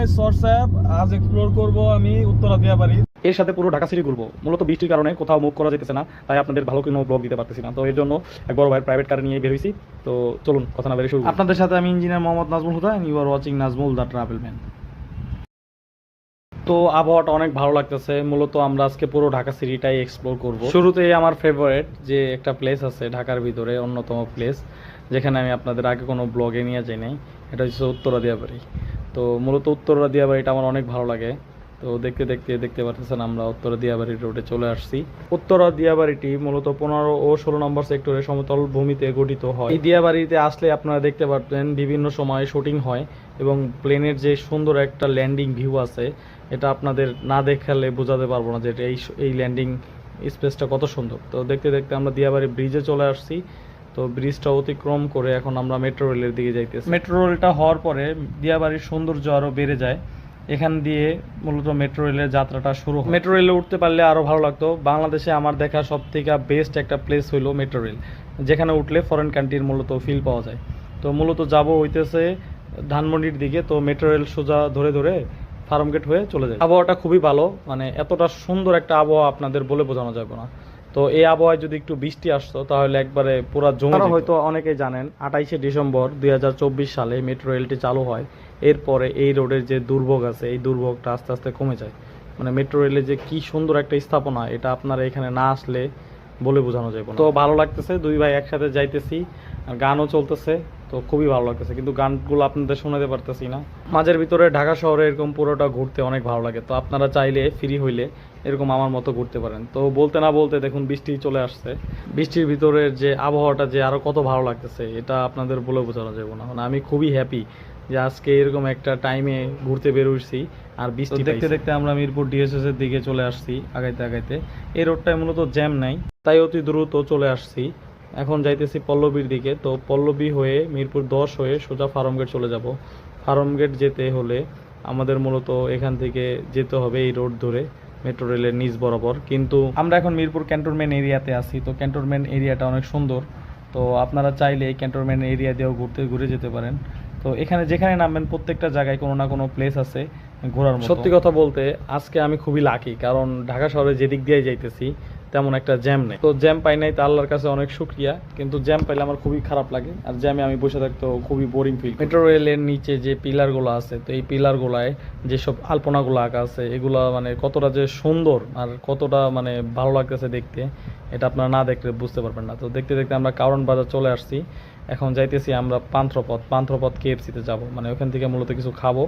Guys WhatsApp, আজ explore করব আমি উত্তরা দিয়াবাড়ি। এর সাথে পুরো ঢাকা সিটি ঘুরবো। মূলত বৃষ্টির কারণে কোথাও মুভ করা যেতেছে না, তাই আপনাদের ভালো কোনো ব্লগ দিতে পারতেছি না। তো এর জন্য এক বড় ভাই প্রাইভেট কার নিয়ে বের হয়েছি। তো চলুন কথা না বেরিয়ে শুরু করি। আপনাদের সাথে আমি engineer Mohammad Nazmul Huda, you are watching Nazmul the travel man. তো আবহাওয়াটা অনেক ভালো লাগতেছে। মূলত আমরা আজকে পুরো ঢাকা সিটিটাই এক্সপ্লোর করব। শুরুতেই আমার ফেভারিট যে একটা প্লেস আছে ঢাকার ভিতরে, অন্যতম প্লেস যেখানে আমি আপনাদের আগে কোনো ব্লগে নিয়ে যাই নাই, এটা হচ্ছে উত্তরা দিয়াবাড়ি। তো মূলত উত্তরা দিয়াবাড়িটা আমার অনেক ভালো লাগে। তো দেখতে দেখতে দেখতে পাচ্ছেন আমরা উত্তরা দিয়াবাড়ি রোডে চলে আসছি। উত্তরা দিয়াবাড়িটি মূলত 15 ও 16 নম্বর সেক্টরে সমতল ভূমিতে গঠিত হয়। এই দিয়াবাড়িতে আসলে আপনারা দেখতে পারবেন বিভিন্ন সময় শুটিং হয় এবং প্লেনের যে সুন্দর একটা ল্যান্ডিং ভিউ আছে, এটা আপনাদের না দেখালে বোঝাতে পারবো না যে এই ল্যান্ডিং স্পেসটা কত সুন্দর। তো দেখতে দেখতে আমরা দিয়াবাড়ি ব্রিজে চলে আসছি। তো ব্রিজটা অতিক্রম করে এখন আমরা মেট্রো রেলের দিকে যাইতেছি। মেট্রো রেলটা হওয়ার পরে দিয়াবাড়ির সৌন্দর্য আরও বেড়ে যায়। এখান দিয়ে মূলত মেট্রো রেলের যাত্রাটা শুরু হয়। মেট্রো রেলে উঠতে পারলে আরও ভালো লাগতো। বাংলাদেশে আমার দেখা সব থেকে বেস্ট একটা প্লেস হইলো মেট্রো রেল, যেখানে উঠলে ফরেন কান্ট্রির মূলত ফিল পাওয়া যায়। তো মূলত যাব হইতেছে ধানমন্ডির দিকে। তো মেট্রো রেল সোজা ধরে ধরে ফার্মগেট হয়ে চলে যায়। আবহাওয়াটা খুবই ভালো, মানে এতটা সুন্দর একটা আবহাওয়া আপনাদের বলে বোঝানো যাবে না। তো এই আবহাওয়ায় যদি একটু বৃষ্টি আসতো তাহলে একবারে পুরো জমে যেত। হয়তো অনেকেই জানেন 28শে ডিসেম্বর 2024 সালে মেট্রো রেলটি চালু হয়। এরপরে এই রোডের যে দুর্ভোগ আছে, এই দুর্ভোগটা আস্তে আস্তে কমে যায়। মানে মেট্রো রেলের যে কি সুন্দর একটা স্থাপনা, এটা আপনারা এখানে না আসলে বলে বোঝানো যাবে না। তো ভালো লাগতেছে, দুই ভাই একসাথে যাইতেছি আর গানও চলতেছে। তো খুবই ভালো লাগতেছে, কিন্তু গানগুলো আপনাদের শোনাতে পারতেছি না। মাঝের ভিতরে ঢাকা শহরে এরকম পুরোটা ঘুরতে অনেক ভালো লাগে। তো আপনারা চাইলে ফ্রি হইলে এরকম আমার মতো ঘুরতে পারেন। তো বলতে না বলতে দেখুন বৃষ্টি চলে আসছে। বৃষ্টির ভিতরে যে আবহাওয়াটা যে আরো কত ভালো লাগতেছে, এটা আপনাদের বলে বোঝানো যাবে না। মানে আমি খুবই হ্যাপি যে আজকে এরকম একটা টাইমে ঘুরতে বেরোইছি আর বৃষ্টি দেখতে দেখতে আমরা মিরপুর ডিএসএস এর দিকে চলে আসছি আগাইতে আগাইতে। এই রোডটায় মূলত জ্যাম নাই, তাই অতি দ্রুত চলে আসছি। এখন যাইতেছি পল্লবীর দিকে। তো পল্লবী হয়ে মিরপুর 10 হয়ে সোজা ফার্মগেট চলে যাব। ফার্মগেট যেতে হলে আমাদের মূলত এখান থেকে যেতে হবে এই রোড ধরে মেট্রো রেলের নিচ বরাবর। কিন্তু আমরা এখন মিরপুর ক্যান্টনমেন্ট এরিয়াতে আছি। তো ক্যান্টনমেন্ট এরিয়াটা অনেক সুন্দর। তো আপনারা চাইলে এই ক্যান্টনমেন্ট এরিয়া দিয়েও ঘুরে যেতে পারেন। তো এখানে যেখানে নামবেন প্রত্যেকটা জায়গায় কোনো না কোনো প্লেস আছে ঘোরার মতো। সত্যি কথা বলতে আজকে আমি খুবই লাকি, কারণ ঢাকা শহরে যেদিক দিয়ে যাইতেছি তেমন একটা জ্যাম নেই। তো জ্যাম পাই নাই, তা আল্লাহর কাছে অনেক শুকরিয়া। কিন্তু জ্যাম পাইলে আমার খুবই খারাপ লাগে, আর জ্যামে আমি বসে থাকতে খুবই বোরিং ফিল। মেট্রো রেলের নিচে যে পিলারগুলো আছে, তো এই পিলারগুলায় যেসব আলপনাগুলো আঁকা আছে, এগুলো মানে কতটা যে সুন্দর আর কতটা মানে ভালো লাগতেছে দেখতে, এটা আপনারা না দেখলে বুঝতে পারবেন না। তো দেখতে দেখতে আমরা কারণ বাজার চলে আসছি। এখন যাইতেছি আমরা পান্থপথ KFC-তে যাব, মানে ওখান থেকে মূলত কিছু খাবো।